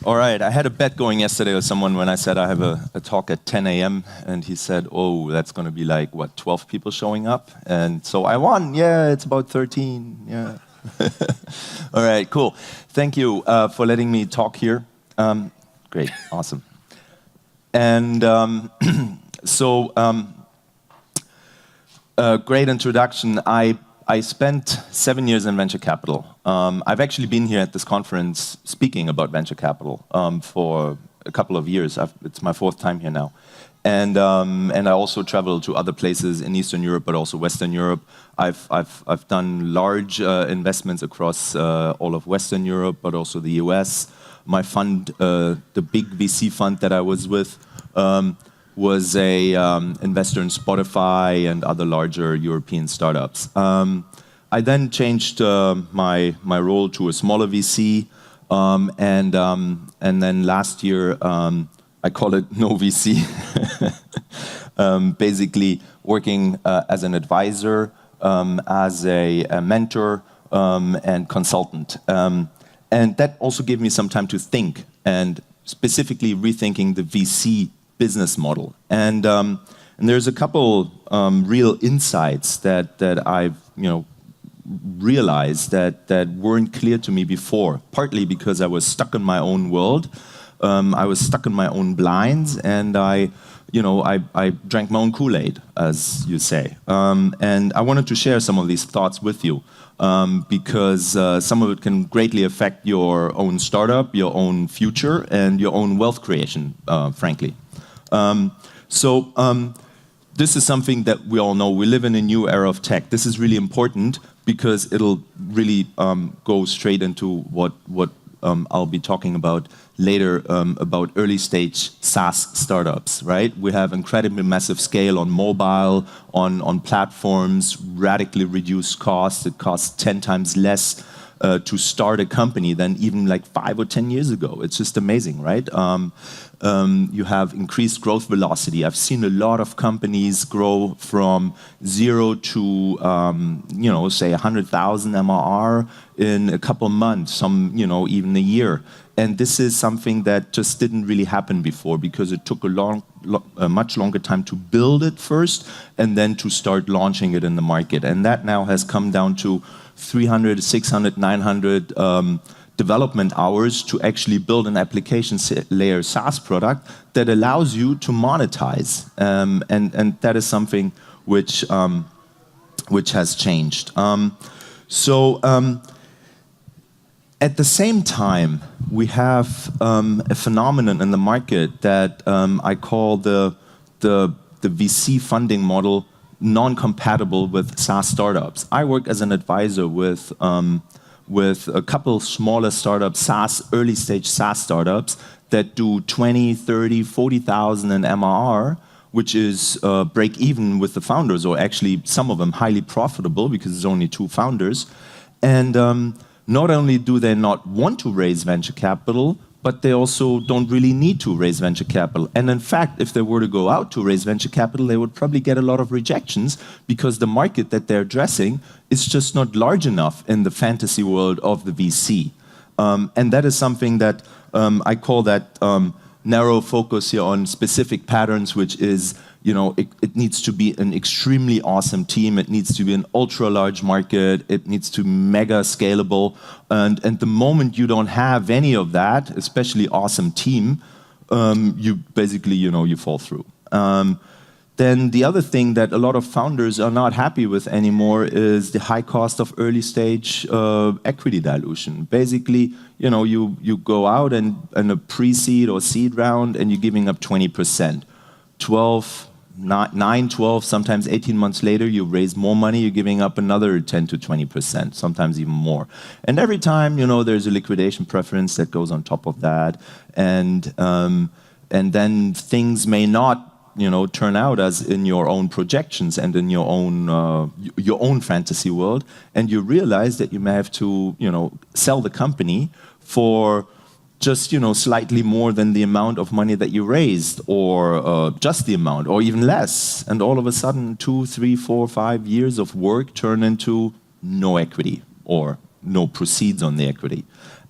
All right, I had a bet going yesterday with someone when I said I have a talk at 10 a.m. and he said, oh, that's going to be like, what, 12 people showing up? And so I won. Yeah, it's about 13. Yeah. All right, cool. Thank you for letting me talk here. Great, awesome. And great introduction. I spent 7 years in venture capital. I've actually been here at this conference speaking about venture capital for a couple of years. It's my 4th time here now. And I also travel to other places in Eastern Europe, but also Western Europe. I've done large investments across all of Western Europe, but also the US. My fund, the big VC fund that I was with, was a investor in Spotify and other larger European startups. I then changed my role to a smaller VC, and then last year I call it no VC. Basically working as an advisor, as a mentor, and consultant. And that also gave me some time to think, and specifically rethinking the VC business model. And there's a couple real insights that I've realized that weren't clear to me before, partly because I was stuck in my own world. I was stuck in my own blinds, and I drank my own Kool-Aid, as you say. And I wanted to share some of these thoughts with you, because some of it can greatly affect your own startup, your own future, and your own wealth creation, frankly. This is something that we all know. We live in a new era of tech. This is really important because it'll really go straight into what I'll be talking about later, about early stage SaaS startups, right? We have incredibly massive scale on mobile, on platforms, radically reduced costs. It costs 10 times less to start a company than even like 5 or 10 years ago. It's just amazing, right? You have increased growth velocity. I've seen a lot of companies grow from 0 to, say 100,000 MRR in a couple months, some, even a year. And this is something that just didn't really happen before because it took a much longer time to build it first and then to start launching it in the market. And that now has come down to 300, 600, 900 development hours to actually build an application layer SaaS product that allows you to monetize. And that is something which has changed. At the same time, we have a phenomenon in the market that I call the VC funding model non-compatible with SaaS startups. I work as an advisor with a couple smaller startups, early stage SaaS startups that do 20, 30, 40,000 in MRR, which is break even with the founders, or actually some of them highly profitable because there's only 2 founders. And not only do they not want to raise venture capital, but they also don't really need to raise venture capital. And in fact, if they were to go out to raise venture capital, they would probably get a lot of rejections because the market that they're addressing is just not large enough in the fantasy world of the VC. And that is something that I call that narrow focus here on specific patterns, which is, it needs to be an extremely awesome team. It needs to be an ultra large market. It needs to be mega scalable. And the moment you don't have any of that, especially awesome team, you basically, you fall through. Then the other thing that a lot of founders are not happy with anymore is the high cost of early stage equity dilution. Basically, you go out and in a pre-seed or seed round and you're giving up 20%. 9, 12, sometimes 18 months later, you raise more money, you're giving up another 10 to 20%, sometimes even more. And every time, there's a liquidation preference that goes on top of that. And then things may not turn out as in your own projections and in your own fantasy world, and you realize that you may have to, sell the company for just, slightly more than the amount of money that you raised, or just the amount, or even less. And all of a sudden, 2, 3, 4, 5 years of work turn into no equity or no proceeds on the equity.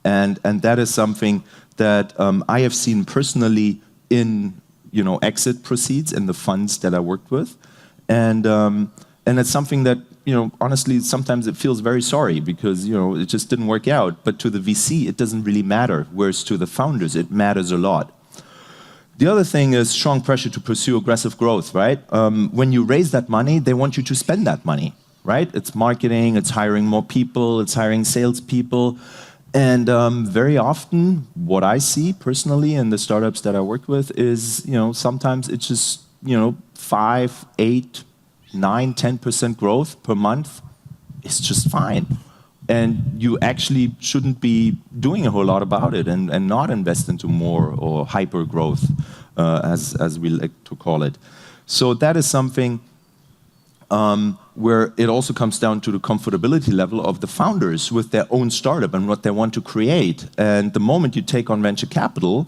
And that is something that I have seen personally in exit proceeds in the funds that I worked with, and it's something that honestly sometimes it feels very sorry because it just didn't work out. But to the VC it doesn't really matter, whereas to the founders it matters a lot. The other thing is strong pressure to pursue aggressive growth, right? When you raise that money, they want you to spend that money, right? It's marketing, it's hiring more people, it's hiring salespeople. And very often, what I see personally in the startups that I work with is, sometimes it's just, 5, 8, 9, 10% growth per month. It's just fine. And you actually shouldn't be doing a whole lot about it and not invest into more or hyper growth, as we like to call it. So that is something where it also comes down to the comfortability level of the founders with their own startup and what they want to create. And the moment you take on venture capital,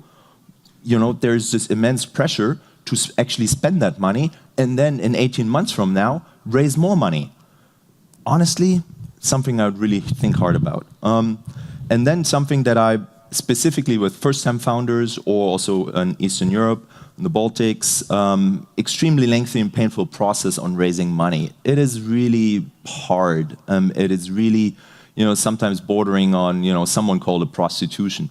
there's this immense pressure to actually spend that money and then in 18 months from now, raise more money. Honestly, something I would really think hard about. And then something that I, specifically with first-time founders or also in Eastern Europe, in the Baltics, extremely lengthy and painful process on raising money. It is really hard. It is really, sometimes bordering on, someone called it prostitution.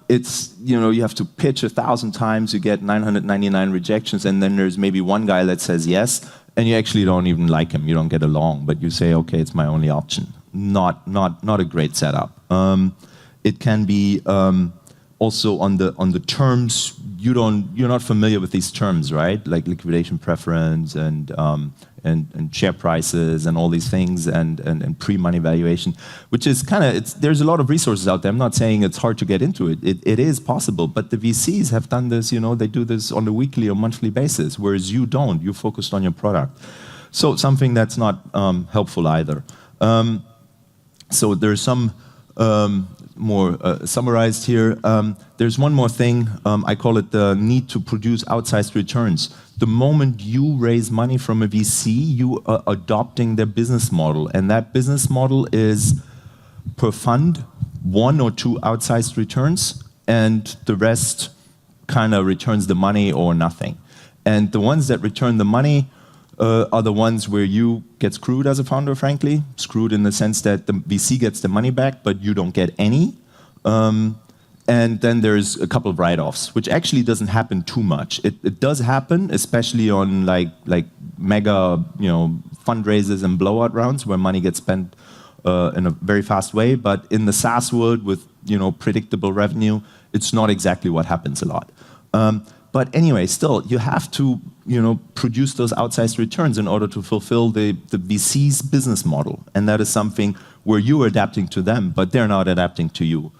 It's, you have to pitch 1,000 times, you get 999 rejections, and then there's maybe one guy that says yes, and you actually don't even like him, you don't get along, but you say, okay, it's my only option. Not a great setup. It can be also on the terms. You're not familiar with these terms, right? Like liquidation preference and share prices and all these things and pre-money valuation, which is there's a lot of resources out there. I'm not saying it's hard to get into it. It is possible, but the VCs have done this. They do this on a weekly or monthly basis, whereas you don't. You're focused on your product, so something that's not helpful either. So there's some. More summarized here. There's one more thing. I call it the need to produce outsized returns. The moment you raise money from a VC, you are adopting their business model. And that business model is per fund, 1 or 2 outsized returns, and the rest kind of returns the money or nothing. And the ones that return the money are the ones where you get screwed as a founder, frankly. Screwed in the sense that the VC gets the money back, but you don't get any. And then there's a couple of write-offs, which actually doesn't happen too much. It does happen, especially on like mega fundraisers and blowout rounds where money gets spent in a very fast way. But in the SaaS world with predictable revenue, it's not exactly what happens a lot. But anyway, still, you have to produce those outsized returns in order to fulfill the VC's business model. And that is something where you are adapting to them, but they're not adapting to you.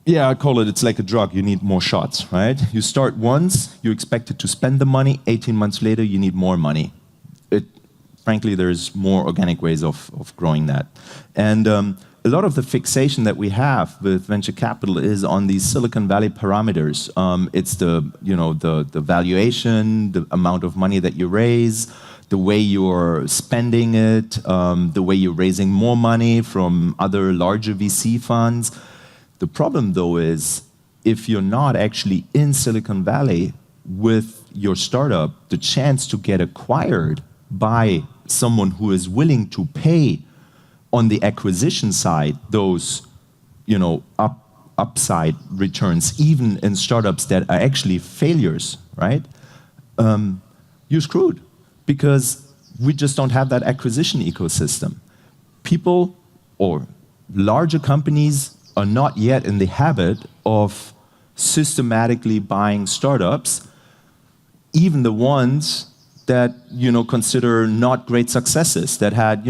Yeah, I call it's like a drug. You need more shots, right? You start once, you're expected to spend the money. 18 months later, you need more money. Frankly, there's more organic ways of growing that. And a lot of the fixation that we have with venture capital is on these Silicon Valley parameters. It's the valuation, the amount of money that you raise, the way you're spending it, the way you're raising more money from other larger VC funds. The problem, though, is if you're not actually in Silicon Valley with your startup, the chance to get acquired by someone who is willing to pay on the acquisition side, those, upside returns, even in startups that are actually failures, right? You're screwed because we just don't have that acquisition ecosystem. People or larger companies are not yet in the habit of systematically buying startups, even the ones that consider not great successes, that had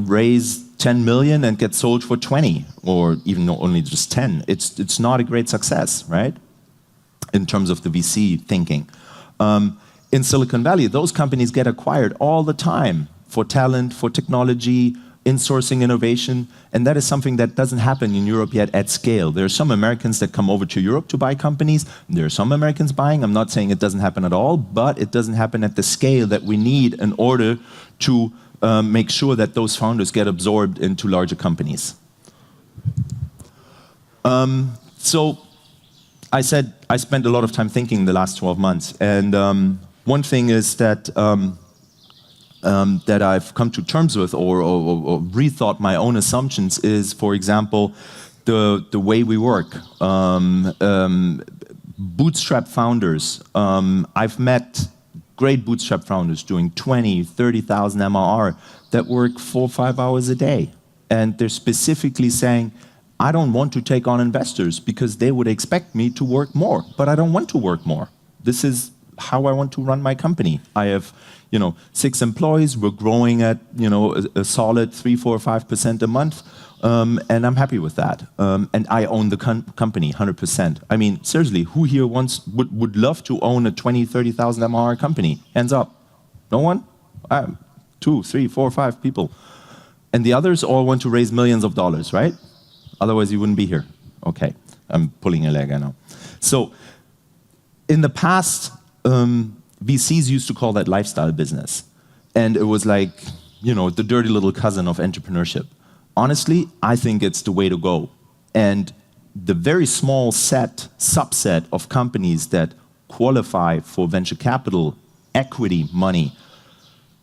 raised 10 million and get sold for 20, or even only just 10. It's not a great success, right? In terms of the VC thinking. In Silicon Valley, those companies get acquired all the time for talent, for technology, insourcing innovation, and that is something that doesn't happen in Europe yet at scale. There are some Americans that come over to Europe to buy companies. There are some Americans buying. I'm not saying it doesn't happen at all, but it doesn't happen at the scale that we need in order to make sure that those founders get absorbed into larger companies. So I said I spent a lot of time thinking the last 12 months, and one thing is that that I've come to terms with or rethought my own assumptions is, for example, the way we work. Bootstrap founders. I've met great bootstrap founders doing 20, 30,000 MRR that work 4 or 5 hours a day. And they're specifically saying, I don't want to take on investors because they would expect me to work more, but I don't want to work more. This is how I want to run my company. I have, 6 employees. We're growing at, a solid 3, 4, 5% a month, and I'm happy with that. And I own the company 100%. I mean, seriously, who here would love to own a 20, 30,000 MRR company? Hands up. No one? 2, 3, 4, 5 people. And the others all want to raise millions of dollars, right? Otherwise, you wouldn't be here. Okay, I'm pulling a leg, I know. So, in the past, VCs used to call that lifestyle business. And it was like, the dirty little cousin of entrepreneurship. Honestly, I think it's the way to go. And the very small subset of companies that qualify for venture capital, equity money,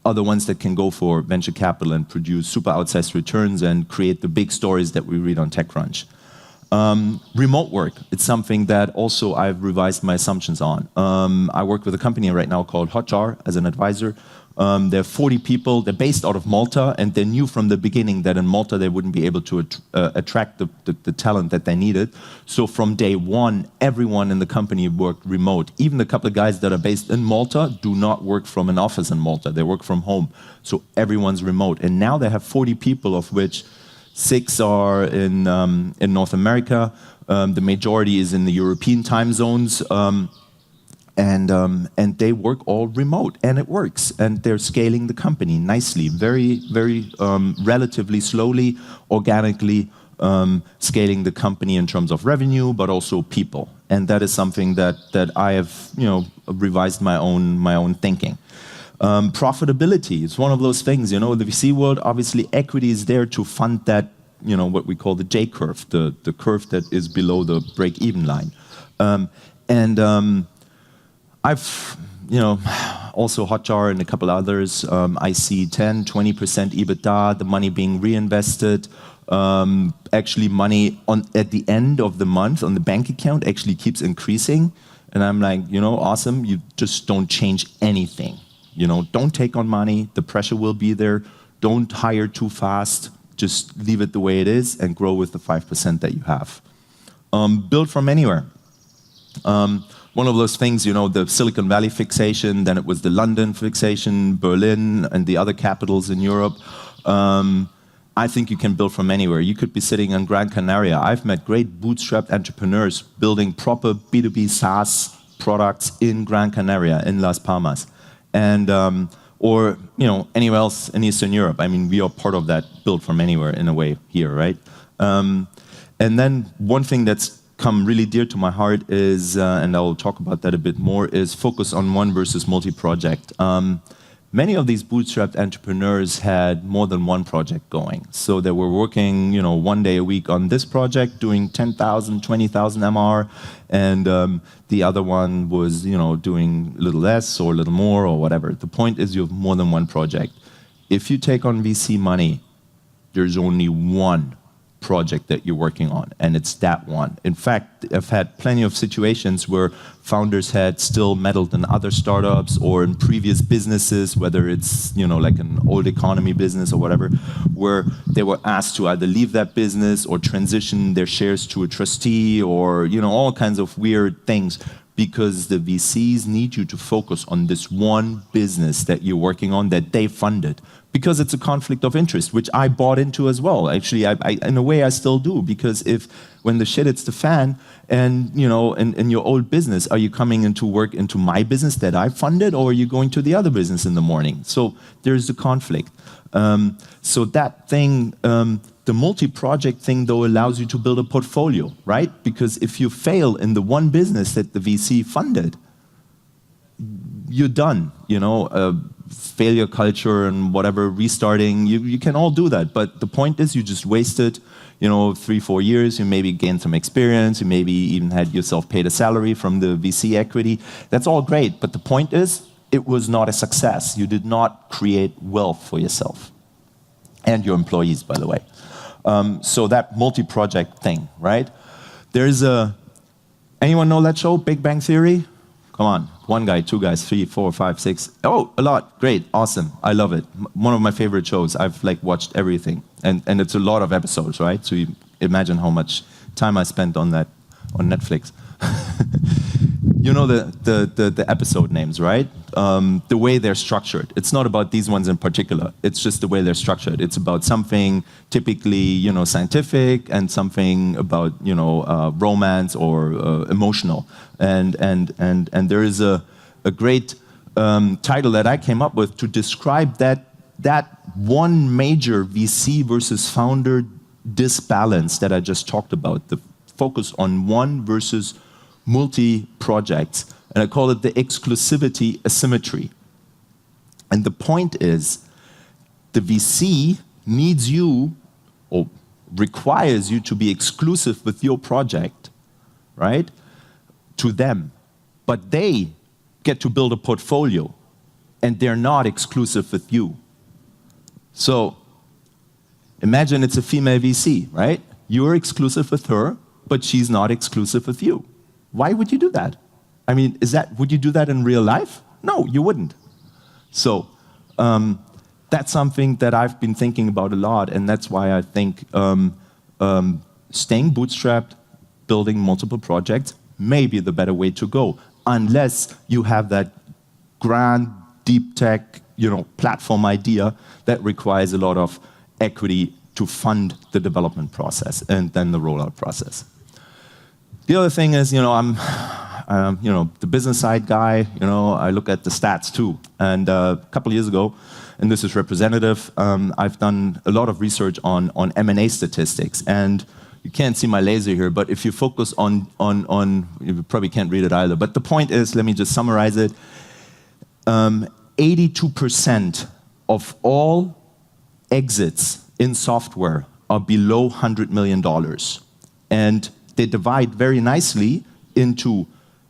are the ones that can go for venture capital and produce super outsized returns and create the big stories that we read on TechCrunch. Remote work, it's something that also I've revised my assumptions on. I work with a company right now called Hotjar as an advisor. There are 40 people, they're based out of Malta, and they knew from the beginning that in Malta they wouldn't be able to attract the talent that they needed. So from day one, everyone in the company worked remote. Even the couple of guys that are based in Malta do not work from an office in Malta, they work from home. So everyone's remote. And now they have 40 people, of which 6 are in North America. The majority is in the European time zones. And they work all remote, and it works. And they're scaling the company nicely, very, very relatively slowly, organically scaling the company in terms of revenue, but also people. And that is something that I have, revised my own thinking. Profitability is one of those things. The VC world, obviously, equity is there to fund that, what we call the J curve, the curve that is below the break-even line. I've, also Hotjar and a couple others, I see 10, 20% EBITDA, the money being reinvested. Actually, money at the end of the month on the bank account actually keeps increasing. And I'm like, awesome, you just don't change anything. Don't take on money, the pressure will be there. Don't hire too fast, just leave it the way it is and grow with the 5% that you have. Build from anywhere. One of those things, the Silicon Valley fixation, then it was the London fixation, Berlin, and the other capitals in Europe. I think you can build from anywhere. You could be sitting in Gran Canaria. I've met great bootstrapped entrepreneurs building proper B2B SaaS products in Gran Canaria, in Las Palmas. And, or, anywhere else in Eastern Europe. I mean, we are part of that build from anywhere in a way here, right? And then one thing that's come really dear to my heart is, and I'll talk about that a bit more, is focus on one versus multi-project. Many of these bootstrapped entrepreneurs had more than one project going. So they were working, 1 day a week on this project, doing 10,000, 20,000 MR, and the other one was, doing a little less or a little more or whatever. The point is you have more than one project. If you take on VC money, there's only one project that you're working on, and it's that one. In fact, I've had plenty of situations where founders had still meddled in other startups or in previous businesses, whether it's, like an old economy business or whatever, where they were asked to either leave that business or transition their shares to a trustee or, all kinds of weird things, because the VCs need you to focus on this one business that you're working on that they funded. Because it's a conflict of interest, which I bought into as well. Actually, I in a way, I still do. Because when the shit hits the fan, and in your old business, are you coming into work into my business that I funded, or are you going to the other business in the morning? So there's the conflict. So that thing, the multi-project thing, though, allows you to build a portfolio, right? Because if you fail in the one business that the VC funded, you're done. failure culture and whatever, restarting, you can all do that. But the point is you just wasted, 3-4 years, you maybe gained some experience, you maybe even had yourself paid a salary from the VC equity. That's all great, but the point is, it was not a success. You did not create wealth for yourself. And your employees, by the way. So that multi-project thing, right? Anyone know that show, Big Bang Theory? Come on, 1 guy, 2 guys, 3, 4, 5, 6. Oh, a lot, great, awesome, I love it. One of my favorite shows. I've watched everything, and it's a lot of episodes, right? So you imagine how much time I spent on that on Netflix. You know the episode names, right? The way they're structured. It's not about these ones in particular. It's just the way they're structured. It's about something typically, scientific, and something about, romance or emotional. And there is a great title that I came up with to describe that one major VC versus founder disbalance that I just talked about. The focus on one versus multi-projects, and I call it the exclusivity asymmetry. And the point is, the VC needs you, or requires you to be exclusive with your project, right, to them. But they get to build a portfolio, and they're not exclusive with you. So, imagine it's a female VC, right? You're exclusive with her, but she's not exclusive with you. Why would you do that? I mean, would you do that in real life? No, you wouldn't. So that's something that I've been thinking about a lot, and that's why I think staying bootstrapped, building multiple projects, may be the better way to go, unless you have that grand, deep tech, platform idea that requires a lot of equity to fund the development process and then the rollout process. The other thing is, I'm the business side guy. I look at the stats too. And a couple of years ago, and this is representative, I've done a lot of research on M&A statistics. And you can't see my laser here, but if you focus on you probably can't read it either. But the point is, let me just summarize it. 82% of all exits in software are below $100 million. And they divide very nicely into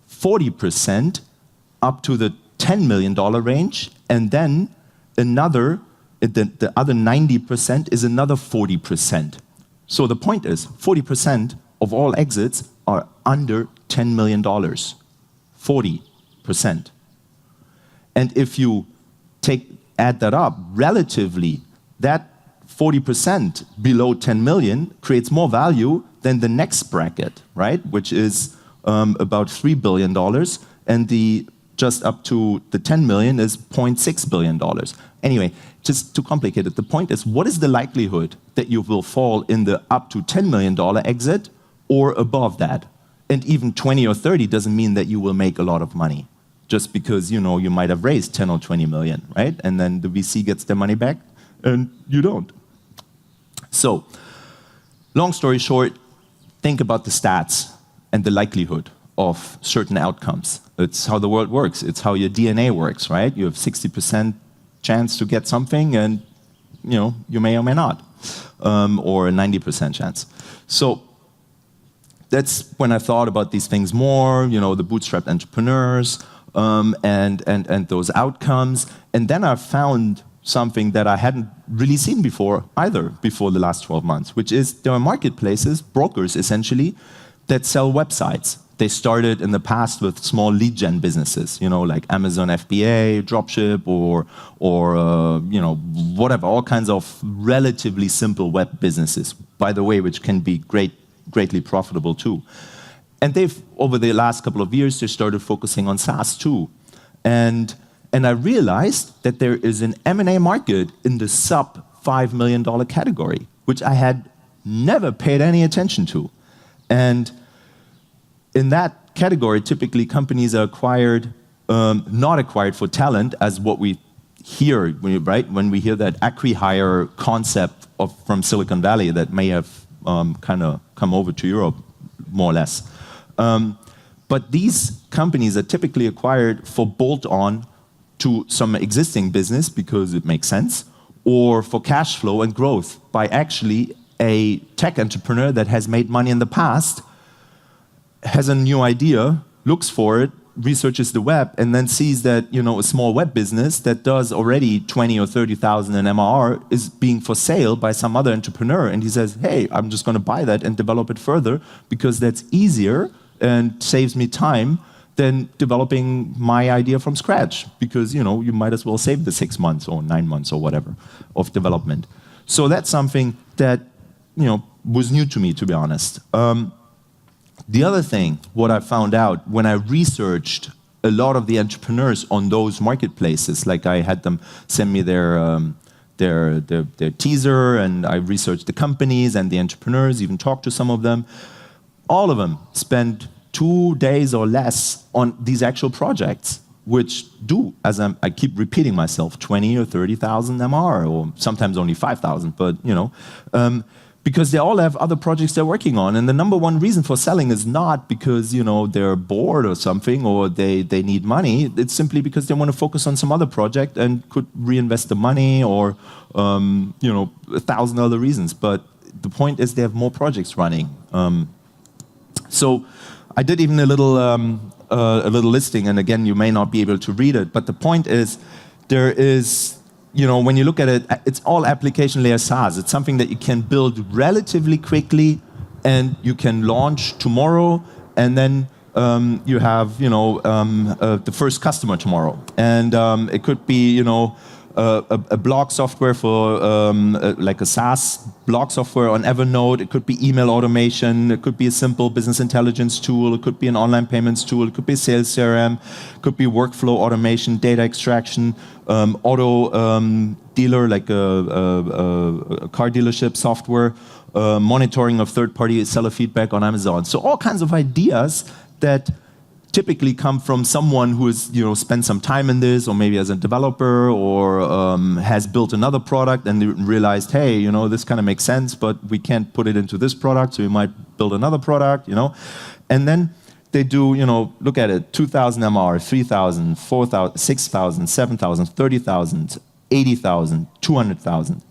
40% up to the $10 million range, and then the other 90% is another 40%. So the point is, 40% of all exits are under $10 million. 40%. And if you add that up, relatively, that 40% below 10 million creates more value than the next bracket, right? Which is about $3 billion, and the just up to the 10 million is $0.6 billion. Anyway, just to complicate it, the point is, what is the likelihood that you will fall in the up to $10 million exit or above that? And even 20 or 30 doesn't mean that you will make a lot of money, just because you might have raised 10 or 20 million, right? And then the VC gets their money back, and you don't. So, long story short, think about the stats and the likelihood of certain outcomes. It's how the world works. It's how your DNA works, right? You have 60% chance to get something, and you may or may not, or a 90% chance. So that's when I thought about these things more. The bootstrapped entrepreneurs and those outcomes. And then I found something that I hadn't really seen before either, before the last 12 months, which is there are marketplaces, brokers essentially, that sell websites. They started in the past with small lead gen businesses, like Amazon FBA, Dropship, or whatever, all kinds of relatively simple web businesses, by the way, which can be greatly profitable too. And they've, over the last couple of years, they started focusing on SaaS too. And I realized that there is an M&A market in the sub $5 million category, which I had never paid any attention to. And in that category, typically companies are acquired, not acquired for talent, as what we hear, right? When we hear that acqui-hire concept from Silicon Valley that may have kind of come over to Europe, more or less. But these companies are typically acquired for bolt-on to some existing business because it makes sense, or for cash flow and growth by actually a tech entrepreneur that has made money in the past, has a new idea, looks for it, researches the web, and then sees that a small web business that does already 20 or 30,000 in MRR is being for sale by some other entrepreneur, and he says, hey, I'm just going to buy that and develop it further because that's easier and saves me time than developing my idea from scratch, because you might as well save the 6 months or 9 months or whatever of development. So that's something that was new to me, to be honest. The other thing, what I found out when I researched a lot of the entrepreneurs on those marketplaces, like I had them send me their teaser, and I researched the companies and the entrepreneurs, even talked to some of them. All of them spend 2 days or less on these actual projects, which do, as I keep repeating myself, 20 or 30,000 MR, or sometimes only 5,000, but because they all have other projects they're working on. And the number one reason for selling is not because they're bored or something, or they need money. It's simply because they want to focus on some other project and could reinvest the money, or 1,000 other reasons. But the point is they have more projects running. So I did even a little listing, and again, you may not be able to read it, but the point is there is, when you look at it, it's all application layer SaaS. It's something that you can build relatively quickly, and you can launch tomorrow, and then you have the first customer tomorrow. And it could be a blog software for like a SaaS blog software on Evernote. It could be email automation. It could be a simple business intelligence tool. It could be an online payments tool. It could be sales CRM. It could be workflow automation, data extraction, auto dealer, like a car dealership software, monitoring of third-party seller feedback on Amazon. So all kinds of ideas that typically come from someone who has spent some time in this, or maybe as a developer, or has built another product and realized, hey, this kind of makes sense, but we can't put it into this product, so we might build another product, And then they do, look at it, 2,000 MR, 3,000, 4,000, 6,000, 7,000, 30,000, 80,000, 200,000.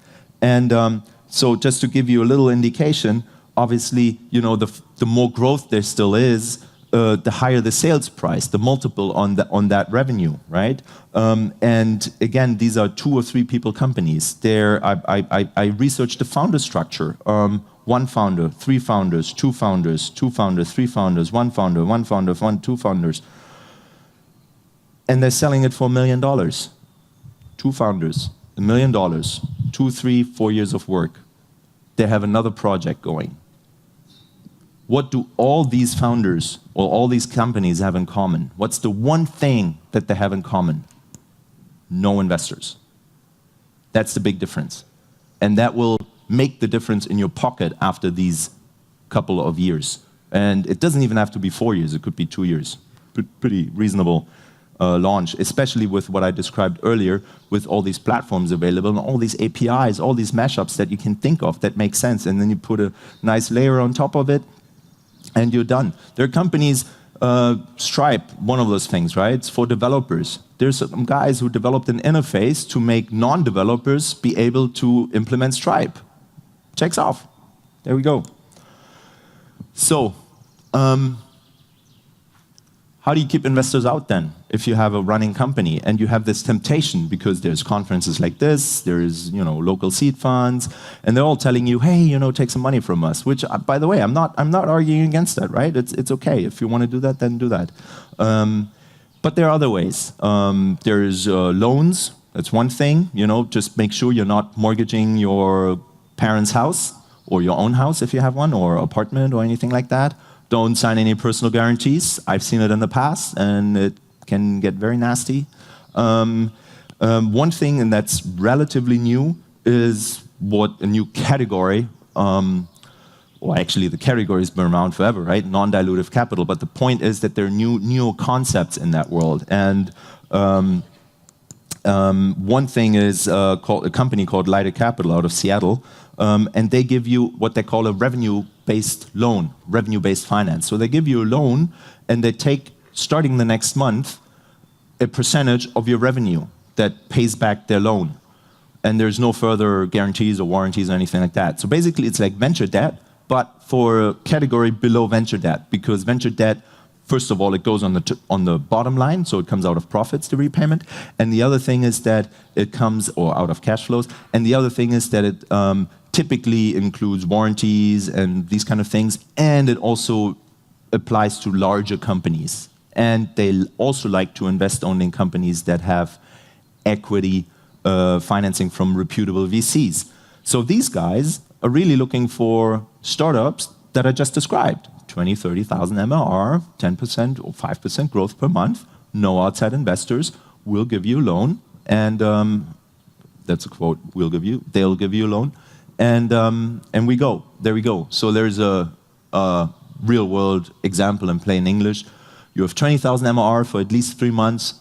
And so just to give you a little indication, obviously, the more growth there still is, the higher the sales price, the multiple on that revenue, right? And again, these are 2 or 3 people companies. I researched the founder structure. 1 founder, 3 founders, 2 founders, 2 founders, 3 founders, 1 founder, 1 founder, 2 founders. And they're selling it for $1 million. 2 founders, $1 million, 2, 3, 4 years of work. They have another project going. What do all these founders or all these companies have in common? What's the one thing that they have in common? No investors. That's the big difference. And that will make the difference in your pocket after these couple of years. And it doesn't even have to be 4 years, it could be 2 years. Pretty reasonable launch, especially with what I described earlier, with all these platforms available and all these APIs, all these mashups that you can think of that make sense. And then you put a nice layer on top of it, and you're done. There are companies, Stripe, one of those things, right? It's for developers. There's some guys who developed an interface to make non-developers be able to implement Stripe. Checks off. There we go. So, how do you keep investors out then if you have a running company and you have this temptation, because there's conferences like this, there's local seed funds, and they're all telling you, hey, take some money from us. Which, by the way, I'm not arguing against that, right? It's okay if you want to do that, then do that. But there are other ways. There's loans. That's one thing. Just make sure you're not mortgaging your parents' house or your own house if you have one, or apartment or anything like that. Don't sign any personal guarantees. I've seen it in the past, and it can get very nasty. One thing, and that's relatively new, is what a new category, well, actually the category's been around forever, right? Non-dilutive capital. But the point is that there are new concepts in that world. And one thing is called a company called Lighter Capital out of Seattle, and they give you what they call a revenue-based loan, revenue-based finance. So they give you a loan, and they take, starting the next month, a percentage of your revenue that pays back their loan. And there's no further guarantees or warranties or anything like that. So basically, it's like venture debt, but for a category below venture debt, because venture debt, first of all, it goes on the bottom line, so it comes out of profits, the repayment. And the other thing is that it comes, or out of cash flows. And the other thing is that it typically includes warranties and these kind of things. And it also applies to larger companies. And they also like to invest only in companies that have equity financing from reputable VCs. So these guys are really looking for startups that I just described. 20, 30,000 MRR, 10% or 5% growth per month, no outside investors, we'll give you a loan, and that's a quote, they'll give you a loan, and there we go. So there's a real world example in plain English. You have 20,000 MRR for at least 3 months,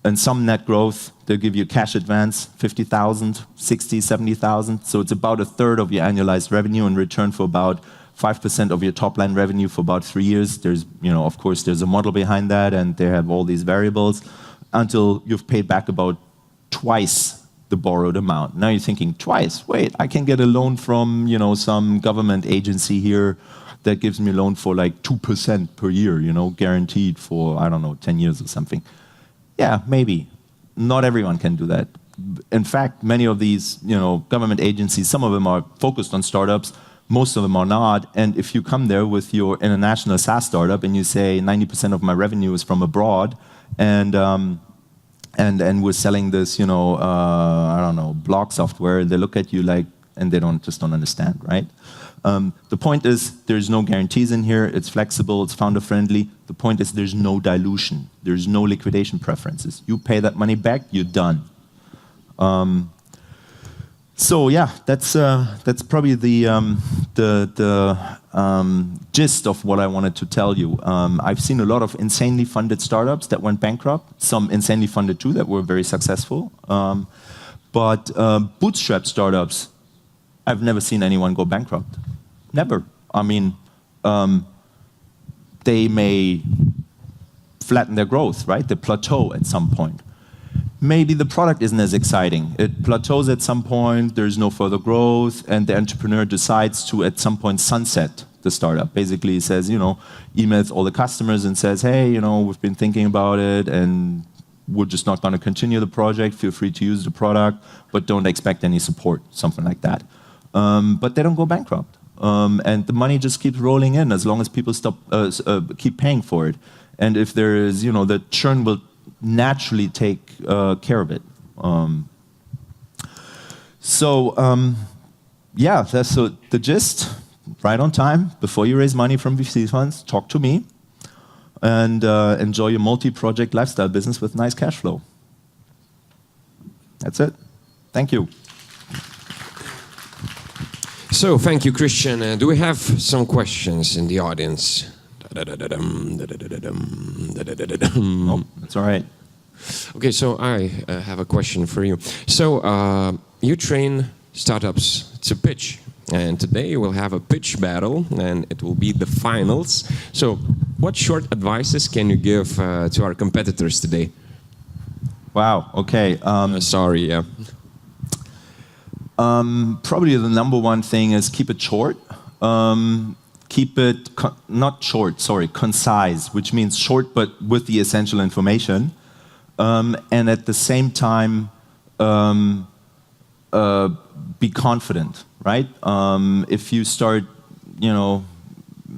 and some net growth, they'll give you cash advance, 50,000, 60, 70,000, so it's about a third of your annualized revenue in return for about 5% of your top line revenue for about 3 years. There's, of course, there's a model behind that, and they have all these variables until you've paid back about twice the borrowed amount. Now you're thinking, twice? Wait, I can get a loan from, some government agency here that gives me a loan for like 2% per year, guaranteed for, I don't know, 10 years or something. Yeah, maybe. Not everyone can do that. In fact, many of these, government agencies, some of them are focused on startups, most of them are not. And if you come there with your international SaaS startup and you say 90% of my revenue is from abroad, and we're selling this, I don't know, blog software, they look at you like, and they just don't understand, right? The point is, there's no guarantees in here. It's flexible. It's founder friendly. The point is, there's no dilution. There's no liquidation preferences. You pay that money back, you're done. So yeah, that's probably the gist of what I wanted to tell you. I've seen a lot of insanely funded startups that went bankrupt. Some insanely funded too that were very successful. But bootstrap startups, I've never seen anyone go bankrupt. Never. I mean, they may flatten their growth, right? They plateau at some point. Maybe the product isn't as exciting. It plateaus at some point, there's no further growth, and the entrepreneur decides to, at some point, sunset the startup. Basically, he says, emails all the customers and says, hey, we've been thinking about it, and we're just not going to continue the project. Feel free to use the product, but don't expect any support, something like that. But they don't go bankrupt. And the money just keeps rolling in as long as people keep paying for it. And if there is, the churn will naturally take care of it. Yeah, that's the gist. Right on time, before you raise money from VC funds, talk to me, and enjoy your multi-project lifestyle business with nice cash flow. That's it. Thank you. So, thank you, Christian. Do we have some questions in the audience? Oh, that's all right. Okay, so I have a question for you. So, you train startups to pitch, and today we'll have a pitch battle, and it will be the finals. So, what short advices can you give to our competitors today? Wow, okay. Sorry, yeah. Probably the number one thing is keep it short. Keep it, not short, sorry, concise, which means short but with the essential information. And at the same time, be confident, right? If you start,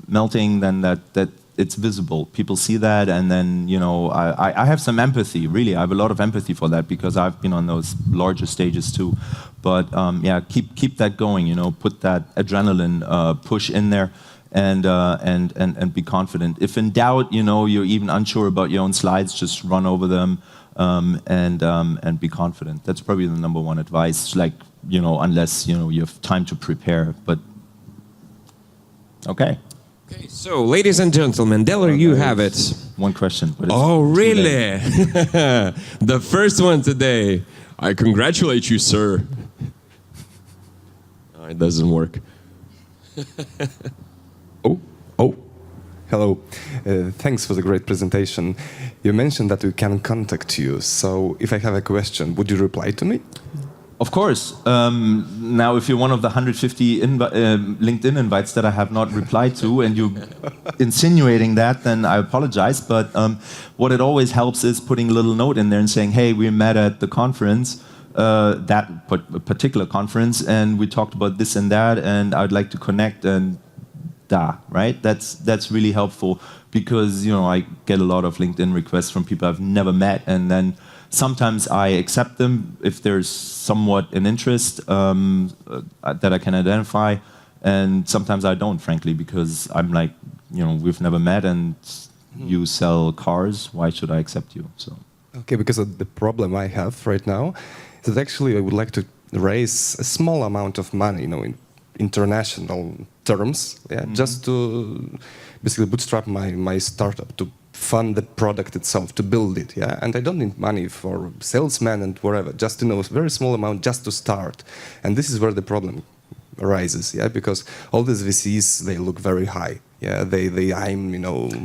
melting, then that it's visible. People see that, and then, I have some empathy, really. I have a lot of empathy for that because I've been on those larger stages too. But yeah, keep that going, put that adrenaline push in there. And be confident. If in doubt, you're even unsure about your own slides, just run over them and be confident. That's probably the number one advice. Like, unless you have time to prepare. But okay. Okay, so ladies and gentlemen, there you have it. One question. Oh, really? The first one today. I congratulate you, sir. Oh, it doesn't work. Oh. Hello. Thanks for the great presentation. You mentioned that we can contact you. So if I have a question, would you reply to me? Of course. Now, if you're one of the 150 LinkedIn invites that I have not replied to, and you're insinuating that, then I apologize. But what it always helps is putting a little note in there and saying, hey, we met at the conference, that particular conference, and we talked about this and that, and I'd like to connect, and right? That's really helpful because, I get a lot of LinkedIn requests from people I've never met, and then sometimes I accept them if there's somewhat an interest that I can identify, and sometimes I don't, frankly, because I'm like, we've never met, and you sell cars. Why should I accept you? So. Okay, because of the problem I have right now is that actually I would like to raise a small amount of money, in international terms, just to basically bootstrap my startup, to fund the product itself, to build it, and I don't need money for salesmen and whatever, just a very small amount just to start. And this is where the problem arises, because all these VCs, they look very high, they aim,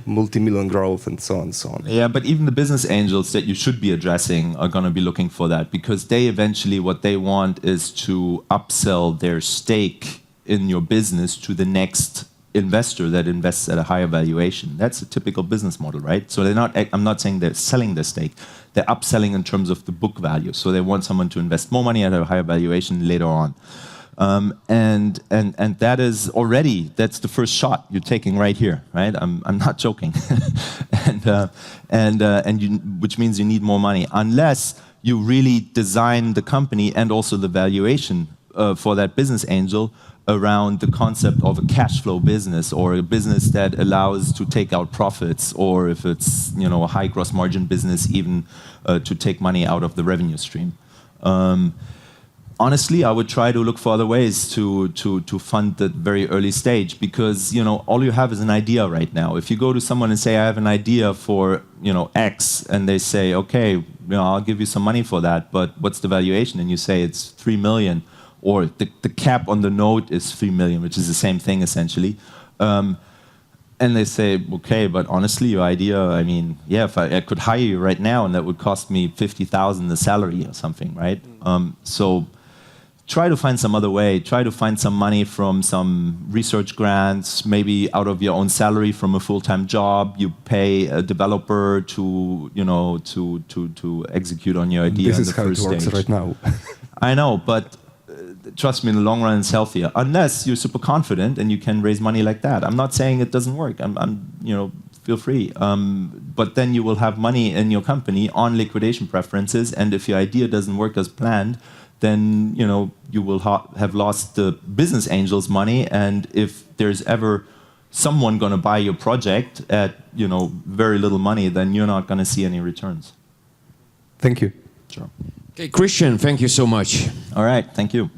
multi-million growth and so on and so on. Yeah, but even the business angels that you should be addressing are going to be looking for that, because they eventually, what they want is to upsell their stake in your business to the next investor that invests at a higher valuation. That's a typical business model, right? So I'm not saying they're selling their stake, they're upselling in terms of the book value. So they want someone to invest more money at a higher valuation later on. And that is already, that's the first shot you're taking right here, right? I'm not joking. Which means you need more money, unless you really design the company and also the valuation for that business angel around the concept of a cash flow business, or a business that allows to take out profits, or if it's a high gross margin business, even to take money out of the revenue stream. Honestly, I would try to look for other ways to fund the very early stage, because all you have is an idea right now. If you go to someone and say, I have an idea for X, and they say, okay, I'll give you some money for that, but what's the valuation? And you say it's 3 million. Or the cap on the note is 3 million, which is the same thing essentially. And they say, okay, but honestly, your idea, if I could hire you right now, and that would cost me 50,000 a salary or something, right? So try to find some other way. Try to find some money from some research grants, maybe out of your own salary from a full-time job. You pay a developer to execute on your idea. This is how it works right now. I know, but trust me, in the long run, it's healthier. Unless you're super confident and you can raise money like that. I'm not saying it doesn't work. Feel free. But then you will have money in your company on liquidation preferences, and if your idea doesn't work as planned, then you will have lost the business angels' money. And if there's ever someone going to buy your project at very little money, then you're not going to see any returns. Thank you. Sure. Okay, Christian, thank you so much. All right, thank you.